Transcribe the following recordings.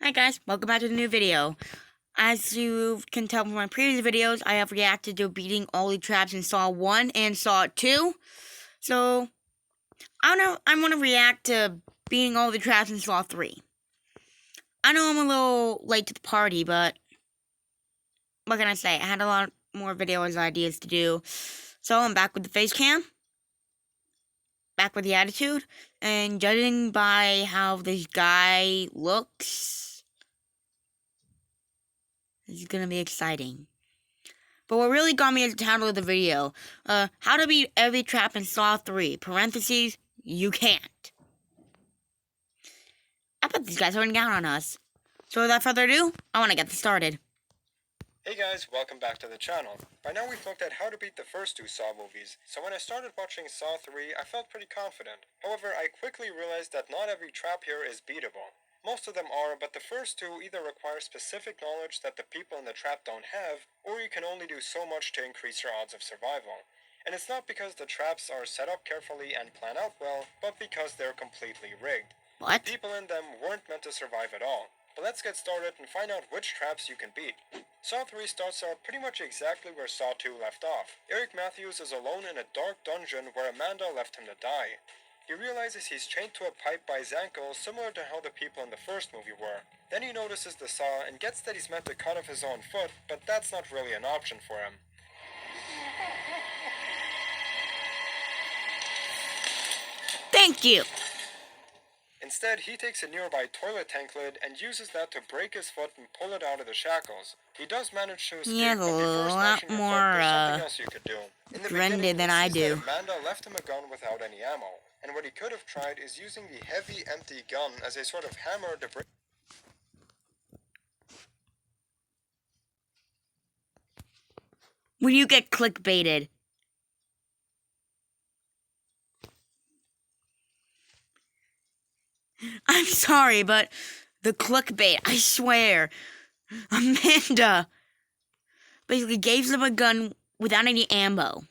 Hi guys, welcome back to the new video. As you can tell from my previous videos, I have reacted to beating all the traps in Saw 1 and Saw 2. So, I want to react to beating all the traps in Saw 3. I know I'm a little late to the party, but what can I say? I had a lot more videos ideas to do. So, I'm back with the face cam, back with the attitude, and judging by how this guy looks, this is gonna be exciting. But what really got me is the title of the video. How to beat every trap in Saw 3. Parentheses, you can't. I bet these guys are running down on us. So without further ado, I want to get this started. Hey guys, welcome back to the channel. By now we've looked at how to beat the first two Saw movies, so when I started watching Saw 3, I felt pretty confident. However, I quickly realized that not every trap here is beatable. Most of them are, but the first two either require specific knowledge that the people in the trap don't have, or you can only do so much to increase your odds of survival. And it's not because the traps are set up carefully and plan out well, but because they're completely rigged. What? The people in them weren't meant to survive at all. But let's get started and find out which traps you can beat. Saw 3 starts out pretty much exactly where Saw 2 left off. Eric Matthews is alone in a dark dungeon where Amanda left him to die. He realizes he's chained to a pipe by his ankle, similar to how the people in the first movie were. Then he notices the saw and gets that he's meant to cut off his own foot, but that's not really an option for him. Thank you. Instead, he takes a nearby toilet tank lid and uses that to break his foot and pull it out of the shackles. He does manage to escape, He has a but before lot smashing your more, foot, there's something else you could do. In the grinded beginning, than he I sees do. that Amanda left him a gun without any ammo, and what he could have tried is using the heavy, empty gun as a sort of hammer to break. Will you get clickbaited? I'm sorry, but the clickbait, I swear. Amanda basically gave them a gun without any ammo.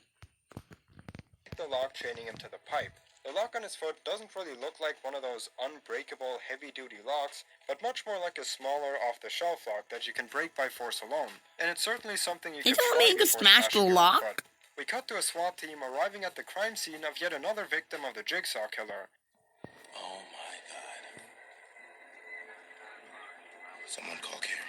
The lock chaining him to the pipe. The lock on his foot doesn't really look like one of those unbreakable heavy-duty locks, but much more like a smaller off-the-shelf lock that you can break by force alone. And it's certainly something you can try me to before smash the smashing your lock? foot. We cut to a SWAT team arriving at the crime scene of yet another victim of the Jigsaw killer. Oh my god. Someone call Carrie.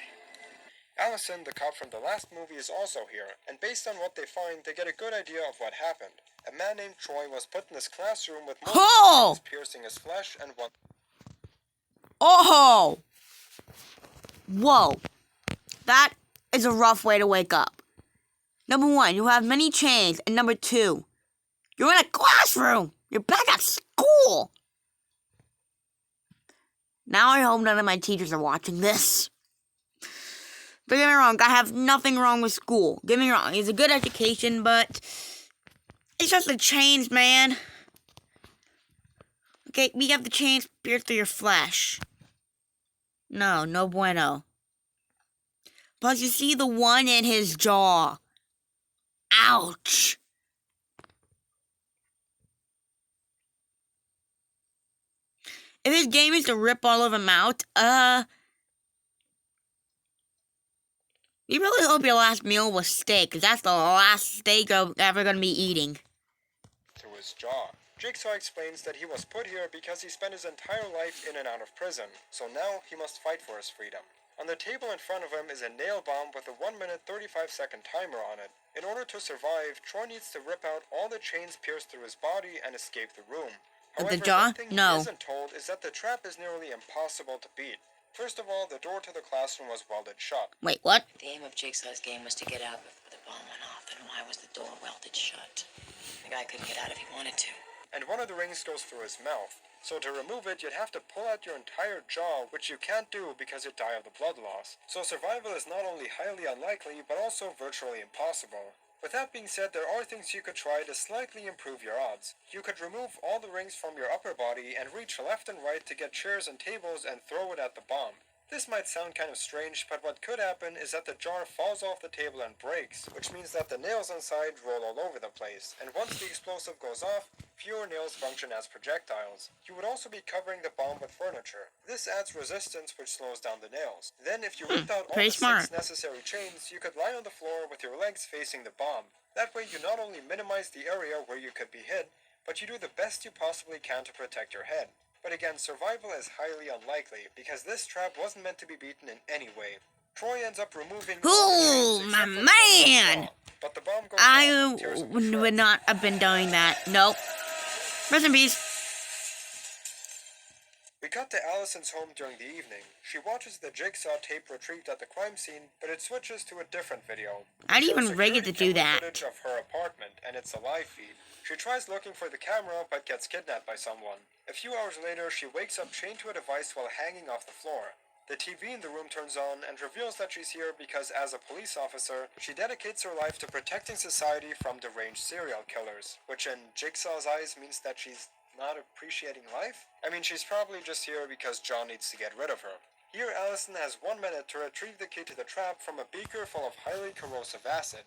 Allison, the cop from the last movie, is also here, and based on what they find, they get a good idea of what happened. A man named Troy was put in this classroom with multiple needles piercing his flesh and one. Oh! Whoa. That is a rough way to wake up. Number one, you have many chains, and number two, you're in a classroom. You're back at school. Now I hope none of my teachers are watching this. Don't get me wrong, I have nothing wrong with school. Get me wrong, it's a good education, but it's just the chains, man. Okay, we have the chains pierced through your flesh. No bueno. Plus, you see the one in his jaw. Ouch. If his game is to rip all of them out, you really hope your last meal was steak, because that's the last steak I'm ever going to be eating. To his jaw. Jigsaw explains that he was put here because he spent his entire life in and out of prison, so now he must fight for his freedom. On the table in front of him is a nail bomb with a 1-minute 35-second timer on it. In order to survive, Troy needs to rip out all the chains pierced through his body and escape the room. However, the jaw? one thing No. he isn't told is that the trap is nearly impossible to beat. First of all, the door to the classroom was welded shut. Wait, what? The aim of Jigsaw's game was to get out before the bomb went off. Then why was the door welded shut? The guy couldn't get out if he wanted to. And one of the rings goes through his mouth. So to remove it, you'd have to pull out your entire jaw, which you can't do because you'd die of the blood loss. So survival is not only highly unlikely, but also virtually impossible. With that being said, there are things you could try to slightly improve your odds. You could remove all the rings from your upper body and reach left and right to get chairs and tables and throw it at the bomb. This might sound kind of strange, but what could happen is that the jar falls off the table and breaks, which means that the nails inside roll all over the place, and once the explosive goes off, fewer nails function as projectiles. You would also be covering the bomb with furniture. This adds resistance, which slows down the nails. Then if you ripped out all pretty the smart. 6 necessary chains, you could lie on the floor with your legs facing the bomb. That way you not only minimize the area where you could be hit, but you do the best you possibly can to protect your head. But again, survival is highly unlikely, because this trap wasn't meant to be beaten in any way. Troy ends up removing all the Ooh, chains my except for the bomb man! straw, but the bomb goes off I and tears him to would shreds. not have been doing that. Nope. Rest in peace. We cut to Allison's home during the evening. She watches the jigsaw tape retrieved at the crime scene, but it switches to a different video. How do you It shows even rig it to security do camera that? Footage of her apartment, and it's a live feed. She tries looking for the camera, but gets kidnapped by someone. A few hours later, she wakes up chained to a device while hanging off the floor. The TV in the room turns on and reveals that she's here because, as a police officer, she dedicates her life to protecting society from deranged serial killers, which in Jigsaw's eyes means that she's not appreciating life? I mean, she's probably just here because John needs to get rid of her. Here, Allison has 1 minute to retrieve the key to the trap from a beaker full of highly corrosive acid.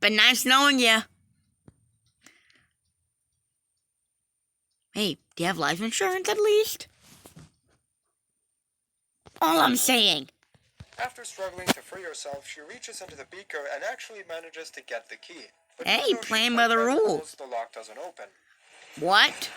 But nice knowing you. Hey, do you have life insurance at least? All I'm saying. After struggling to free herself, she reaches into the beaker and actually manages to get the key. But Hey, even though she playing tried by the rules. the lock doesn't open. What?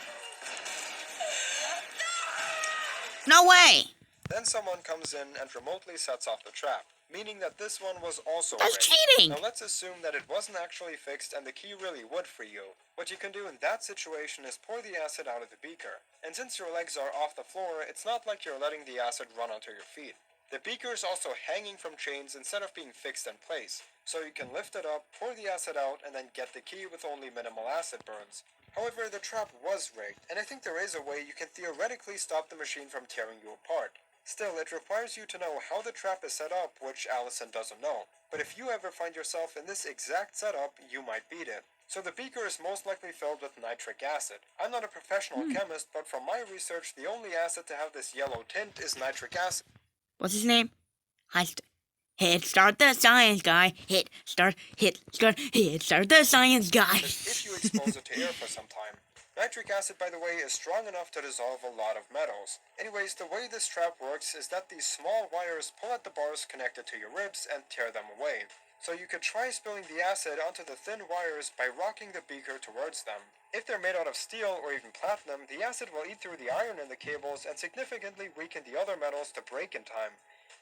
No way! Then someone comes in and remotely sets off the trap, meaning that this one was also That's rigged. cheating! Now let's assume that it wasn't actually fixed and the key really would free you. What you can do in that situation is pour the acid out of the beaker. And since your legs are off the floor, it's not like you're letting the acid run onto your feet. The beaker is also hanging from chains instead of being fixed in place, so you can lift it up, pour the acid out, and then get the key with only minimal acid burns. However, the trap was rigged, and I think there is a way you can theoretically stop the machine from tearing you apart. Still, it requires you to know how the trap is set up, which Allison doesn't know. But if you ever find yourself in this exact setup, you might beat it. So the beaker is most likely filled with nitric acid. I'm not a professional chemist, but from my research, the only acid to have this yellow tint is nitric acid. What's his name? Hit start the science guy. Hit start the science guy. If you expose it to air for some time. Nitric acid, by the way, is strong enough to dissolve a lot of metals. Anyways, the way this trap works is that these small wires pull at the bars connected to your ribs and tear them away. So you could try spilling the acid onto the thin wires by rocking the beaker towards them. If they're made out of steel or even platinum, the acid will eat through the iron in the cables and significantly weaken the other metals to break in time.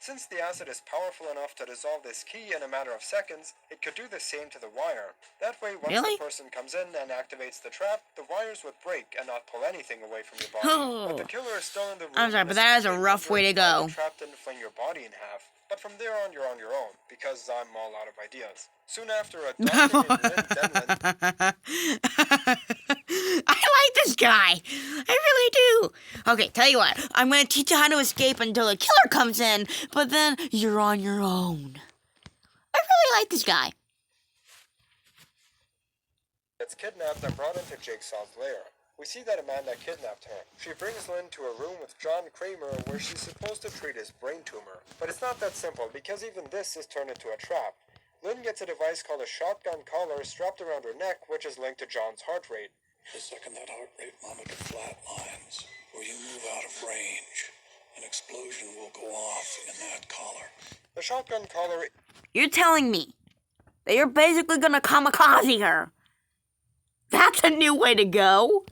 Since the acid is powerful enough to dissolve this key in a matter of seconds, it could do the same to the wire. That way, once Really? the person comes in and activates the trap, the wires would break and not pull anything away from your body. Oh. But the killer is still in the room. I'm sorry, and but that is a completely rough way to wondering why go. The trap didn't fling your body in half. But from there on, you're on your own, because I'm all out of ideas. Soon after, a doctor named Lynn Denlin I like this guy. I really do. Okay, tell you what. I'm going to teach you how to escape until the killer comes in, but then you're on your own. I really like this guy. gets kidnapped and brought into Jigsaw's lair. We see that Amanda kidnapped her. She brings Lynn to a room with John Kramer where she's supposed to treat his brain tumor. But it's not that simple, because even this is turned into a trap. Lynn gets a device called a shotgun collar strapped around her neck, which is linked to John's heart rate. The second that heart rate monitor flatlines, or you move out of range, an explosion will go off in that collar. The shotgun collar... You're telling me that you're basically gonna kamikaze her? That's a new way to go.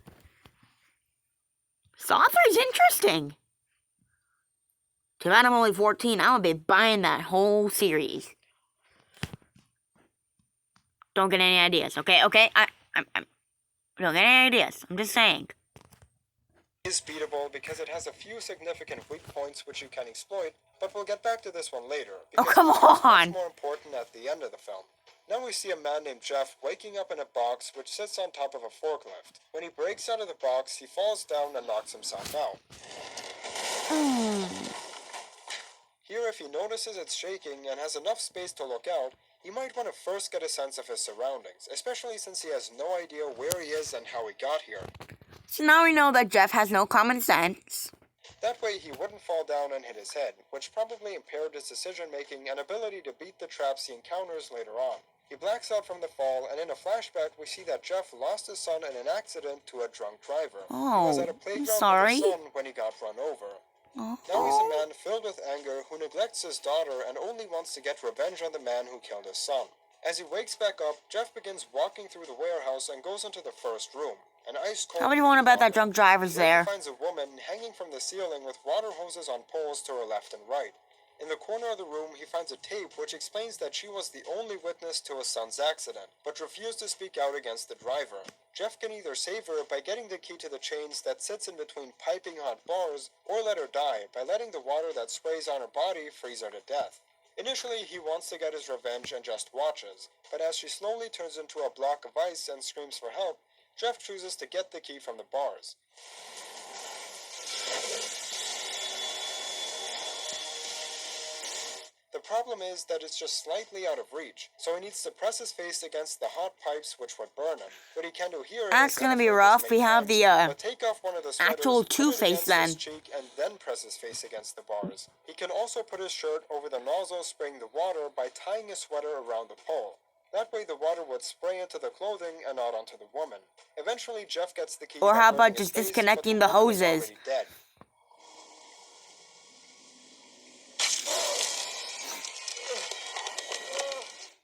Saw 3's interesting. Too bad I'm only 14. I'm gonna be buying that whole series. Don't get any ideas, okay? Okay, I'm don't get any ideas. I'm just saying. is beatable because it has a few significant weak points which you can exploit, but we'll get back to this one later. Oh, because come it becomes on. much more important at the end of the film. Now we see a man named Jeff waking up in a box which sits on top of a forklift. When he breaks out of the box, he falls down and knocks himself out. Here, if he notices it's shaking and has enough space to look out, he might want to first get a sense of his surroundings, especially since he has no idea where he is and how he got here. So now we know that Jeff has no common sense. That way he wouldn't fall down and hit his head, which probably impaired his decision-making and ability to beat the traps he encounters later on. He blacks out from the fall, and in a flashback we see that Jeff lost his son in an accident to a drunk driver. He was at a I'm playground sorry. with his son when he got run over. Now he's a man filled with anger who neglects his daughter and only wants to get revenge on the man who killed his son. As he wakes back up, Jeff begins walking through the warehouse and goes into the first room. An ice-cold... How would you want about that drunk driver's There there? he finds a woman hanging from the ceiling with water hoses on poles to her left and right. In the corner of the room, he finds a tape which explains that she was the only witness to his son's accident, but refused to speak out against the driver. Jeff can either save her by getting the key to the chains that sits in between piping hot bars, or let her die by letting the water that sprays on her body freeze her to death. Initially, he wants to get his revenge and just watches, but as she slowly turns into a block of ice and screams for help, Jeff chooses to get the key from the bars. The problem is that it's just slightly out of reach, so he needs to press his face against the hot pipes which would burn him. What he can do here That's is gonna be focus rough. make We have sense, the, but take off one of the sweaters, actual put it Two-Face against then. his cheek, and then press his face against the bars. He can also put his shirt over the nozzle spraying the water by tying his sweater around the pole. That way the water would spray into the clothing and not onto the woman. Eventually Jeff gets the key. Or by how burning about his just face, disconnecting but the woman is hoses? already dead.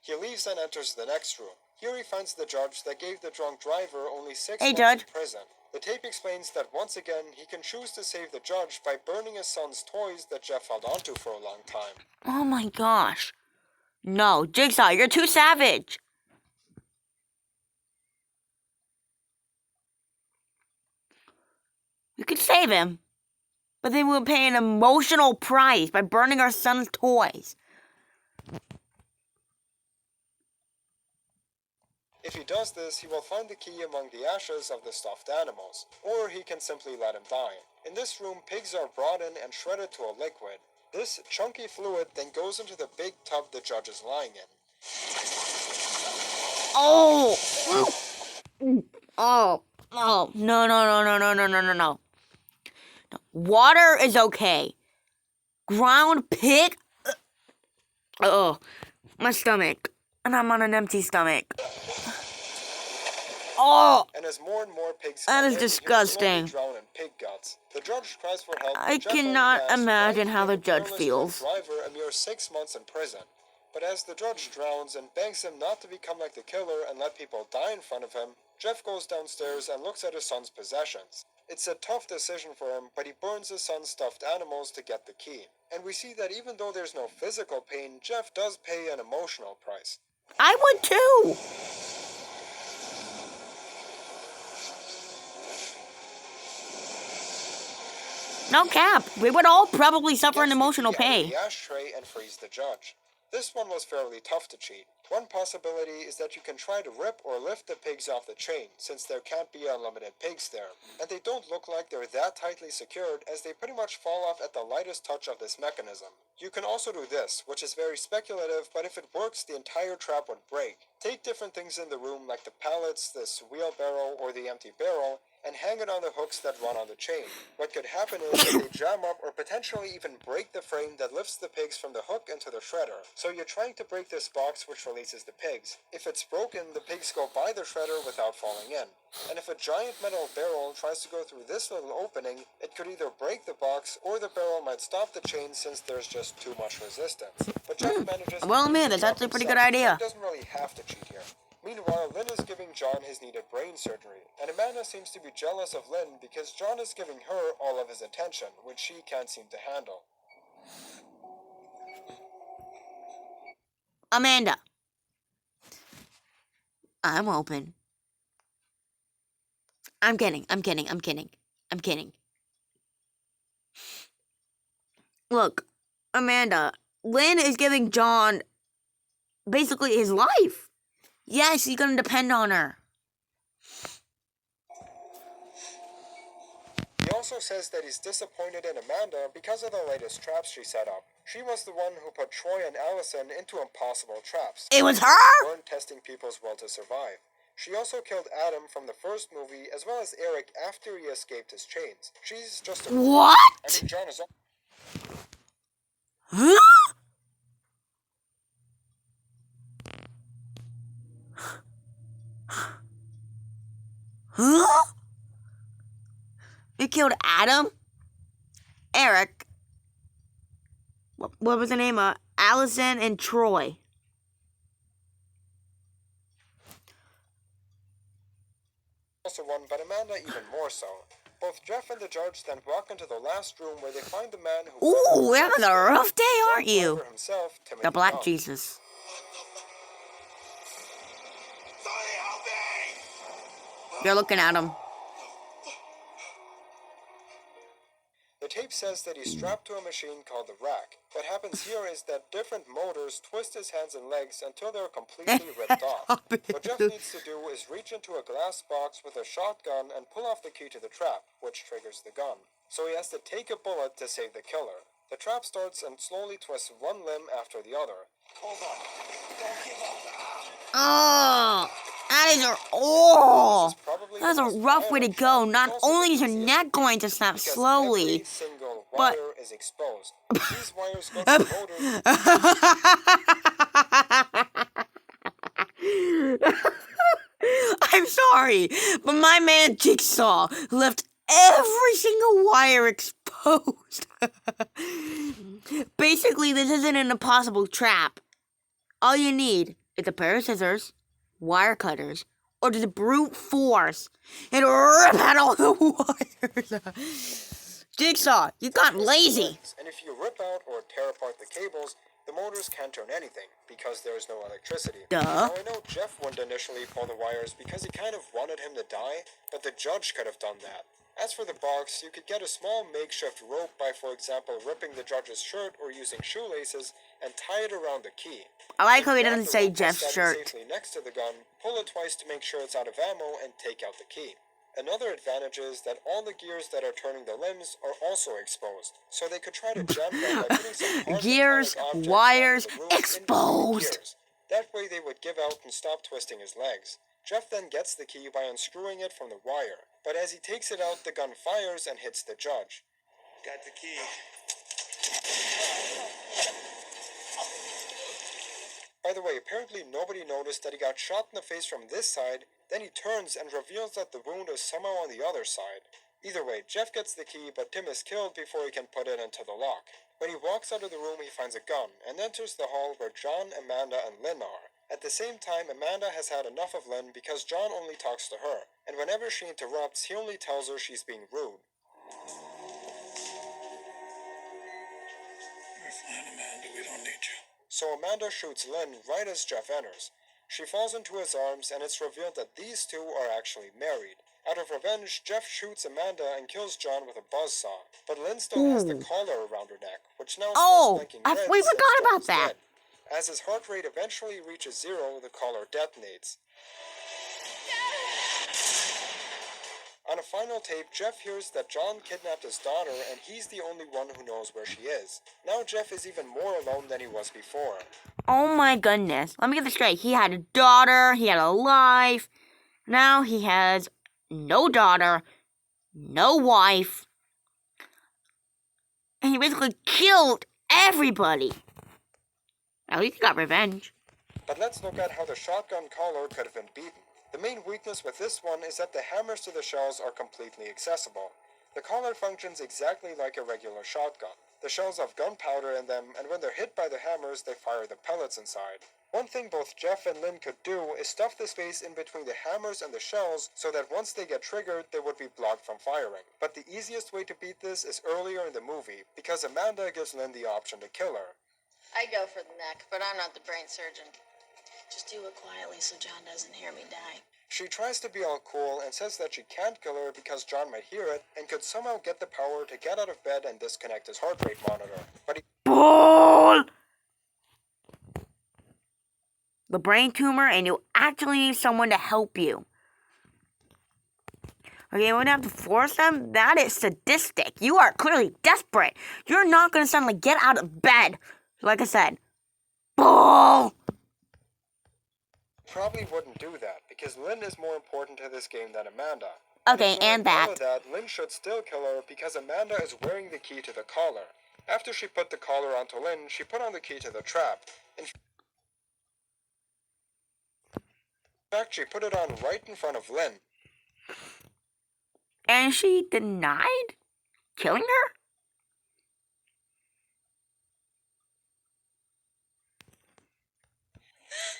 He leaves and enters the next room. Here he finds the judge that gave the drunk driver only 6 Hey, months Judge. in prison. The tape explains that once again he can choose to save the judge by burning his son's toys that Jeff held onto for a long time. Oh my gosh. No, Jigsaw, you're too savage. We could save him, but then we'll pay an emotional price by burning our son's toys. If he does this, he will find the key among the ashes of the stuffed animals, or he can simply let him die. In this room, pigs are brought in and shredded to a liquid. This chunky fluid then goes into the big tub the judge is lying in. Oh! Oh! Oh! No, no, no, no, no, no, no, no, no. Water is okay. Ground pig? Oh, my stomach. And I'm on an empty stomach. Oh! And as more and more pigs That come is in, disgusting. he will slowly drown in pig guts. The judge cries for help. I but Jeff cannot only asks imagine why he how the gave judge careless feels. drunk driver a mere 6 months in prison. But as the judge drowns and begs him not to become like the killer and let people die in front of him, Jeff goes downstairs and looks at his son's possessions. It's a tough decision for him, but he burns his son's stuffed animals to get the key. And we see that even though there's no physical pain, Jeff does pay an emotional price. I would too! No cap. We would all probably suffer an Gets the emotional key out of pain. the ashtray and frees the judge. This one was fairly tough to cheat. One possibility is that you can try to rip or lift the pigs off the chain, since there can't be unlimited pigs there. And they don't look like they're that tightly secured, as they pretty much fall off at the lightest touch of this mechanism. You can also do this, which is very speculative, but if it works, the entire trap would break. Take different things in the room, like the pallets, this wheelbarrow, or the empty barrel, and hang it on the hooks that run on the chain. What could happen is that they jam up or potentially even break the frame that lifts the pigs from the hook into the shredder. So you're trying to break this box which releases the pigs. If it's broken, the pigs go by the shredder without falling in. And if a giant metal barrel tries to go through this little opening, it could either break the box or the barrel might stop the chain since there's just too much resistance. But Jeff manages to Well, do man, the that's job actually a pretty himself, good idea. so he doesn't really have to cheat here. Meanwhile, Lynn is giving John his needed brain surgery, and Amanda seems to be jealous of Lynn because John is giving her all of his attention, which she can't seem to handle. Amanda. I'm open. I'm kidding. Look, Amanda, Lynn is giving John basically his life. Yes, he's gonna depend on her. He also says that he's disappointed in Amanda because of the latest traps she set up. She was the one who put Troy and Allison into impossible traps. It was They her? weren't testing people's will to survive. She also killed Adam from the first movie, as well as Eric after he escaped his chains. She's just a... I What? mean, John is... Huh? Huh? You killed Adam? Eric? What was the name of Allison and Troy? also one, but Amanda even more so. Both Jeff and the judge then walk into the last room where they find the man who... Ooh, you're having a rough day, aren't you? Driver himself, Timothy The Black Young. Jesus. Somebody help me! You're looking at him. The tape says that he's strapped to a machine called the rack. What happens here is that different motors twist his hands and legs until they're completely ripped off. What Jeff needs to do is reach into a glass box with a shotgun and pull off the key to the trap, which triggers the gun. So he has to take a bullet to save the killer. The trap starts and slowly twists one limb after the other. Hold on. Don't give up. Oh, that is a Probably that's the a most rough way to violent go. trap. Not It's also only the is your easiest neck going to snap because slowly, every single but- wire is exposed. These wires go to the motors. I'm sorry, but my man Jigsaw left every single wire exposed. Basically, this isn't an impossible trap. All you need is a pair of scissors, wire cutters, or just brute force and rip out all the wires. Jigsaw, you got lazy. And if you rip out or tear apart the cables, the motors can't turn anything because there is no electricity. Duh. Now I know Jeff wouldn't initially pull the wires because he kind of wanted him to die, but the judge could have done that. As for the box, you could get a small makeshift rope by, for example, ripping the judge's shirt or using shoelaces and tie it around the key. I like how he Grab doesn't the say rope Jeff's standing shirt. safely next to the gun, pull it twice to make sure it's out of ammo, and take out the key. Another advantage is that all the gears that are turning the limbs are also exposed, so they could try to jam them by putting some hard Gears, metallic objects wires, along the roof in between the exposed. gears. That way they would give out and stop twisting his legs. Jeff then gets the key by unscrewing it from the wire, but as he takes it out, the gun fires and hits the judge. Got the key. By the way, apparently nobody noticed that he got shot in the face from this side, then he turns and reveals that the wound is somehow on the other side. Either way, Jeff gets the key, but Tim is killed before he can put it into the lock. When he walks out of the room, he finds a gun, and enters the hall where John, Amanda, and Lynn are. At the same time, Amanda has had enough of Lynn because John only talks to her, and whenever she interrupts, he only tells her she's being rude. We're fine, Amanda. We don't need you. So Amanda shoots Lynn right as Jeff enters. She falls into his arms, and it's revealed that these two are actually married. Out of revenge, Jeff shoots Amanda and kills John with a buzzsaw. But Lynn still has the collar around her neck, which now starts blinking red we since forgot John about is that. dead. As his heart rate eventually reaches 0, the collar detonates. On a final tape, Jeff hears that John kidnapped his daughter, and he's the only one who knows where she is. Now Jeff is even more alone than he was before. Oh my goodness. Let me get this straight. He had a daughter, he had a life. Now he has no daughter, no wife. And he basically killed everybody. At least he got revenge. But let's look at how the shotgun collar could have been beaten. The main weakness with this one is that the hammers to the shells are completely accessible. The collar functions exactly like a regular shotgun. The shells have gunpowder in them, and when they're hit by the hammers, they fire the pellets inside. One thing both Jeff and Lynn could do is stuff the space in between the hammers and the shells so that once they get triggered, they would be blocked from firing. But the easiest way to beat this is earlier in the movie, because Amanda gives Lynn the option to kill her. I'd go for the neck, but I'm not the brain surgeon. Just do it quietly so John doesn't hear me die. She tries to be all cool and says that she can't kill her because John might hear it and could somehow get the power to get out of bed and disconnect his heart rate monitor. But he Bull! The brain tumor, and you actually need someone to help you. Okay, you wouldn't have to force them? That is sadistic. You are clearly desperate. You're not going to suddenly get out of bed. Like I said, bull! probably wouldn't do that because Lynn is more important to this game than Amanda. Okay, Ignoring and all that. of that, Lynn should still kill her because Amanda is wearing the key to the collar. After she put the collar onto Lynn, she put on the key to the trap. In fact, she put it on right in front of Lynn. And she denied killing her?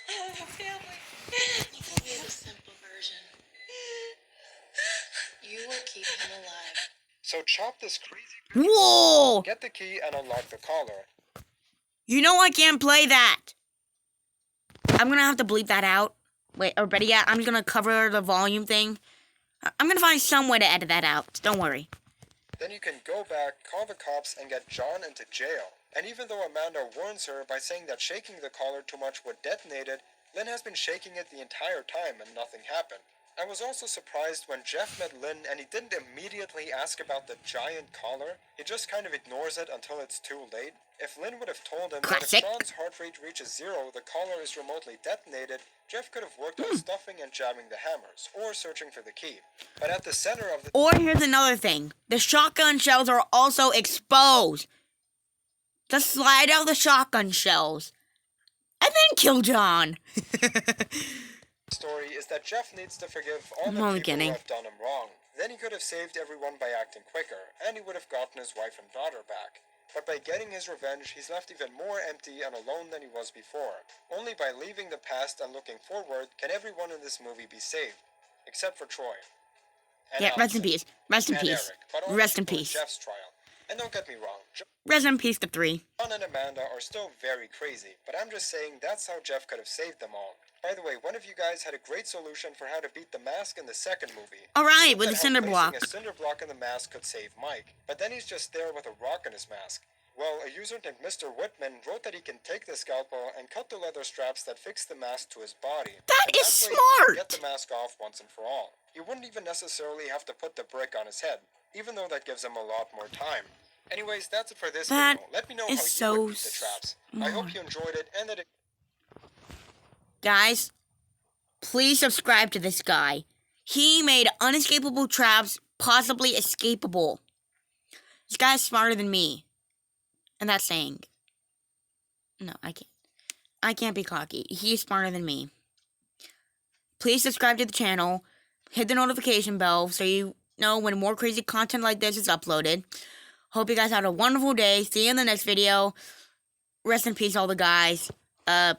I have a family. Let me give you the simple version. You will keep him alive. So chop this crazy, Whoa! get the key and unlock the collar. You know I can't play that. I'm gonna have to bleep that out. Wait, or better yet, I'm just gonna cover the volume thing. I'm gonna find some way to edit that out. Don't worry. Then you can go back, call the cops, and get John into jail. And even though Amanda warns her by saying that shaking the collar too much would detonate it, Lynn has been shaking it the entire time and nothing happened. I was also surprised when Jeff met Lynn and he didn't immediately ask about the giant collar. He just kind of ignores it until it's too late. If Lynn would have told him that Classic. if Sean's heart rate reaches 0, the collar is remotely detonated, Jeff could have worked on stuffing and jamming the hammers, or searching for the key. But at the center of the Or here's another thing. The shotgun shells are also exposed. Just slide out the shotgun shells. And then kill John. story is that Jeff needs to forgive all the I'm only people kidding. who have done him wrong. Then he could have saved everyone by acting quicker, and he would have gotten his wife and daughter back. But by getting his revenge, he's left even more empty and alone than he was before. Only by leaving the past and looking forward can everyone in this movie be saved. Except for Troy. And Yeah, rest in Allison. peace. Rest in And peace. Eric. But all Rest the in people peace. Jeff's trial. And don't get me wrong, Rest in peace to 3. John and Amanda are still very crazy, but I'm just saying that's how Jeff could have saved them all. By the way, one of you guys had a great solution for how to beat the mask in the second movie. Alright, He with the said how cinder block. placing a cinder block in the mask could save Mike, but then he's just there with a rock in his mask. Well, a user named Mr. Whitman wrote that he can take the scalpel and cut the leather straps that fix the mask to his body. That And is that way he can get smart! the mask off once and for all. He wouldn't even necessarily have to put the brick on his head, even though that gives him a lot more time. Anyways, that's it for this That video. Let me know is how you so would beat the traps. I hope you enjoyed it and that it Guys, please subscribe to this guy. He made unescapable traps possibly escapable. This guy's smarter than me. And that's saying. No, I can't. I can't be cocky. He's smarter than me. Please subscribe to the channel. Hit the notification bell so you know when more crazy content like this is uploaded. Hope you guys had a wonderful day. See you in the next video. Rest in peace, all the guys. Bye.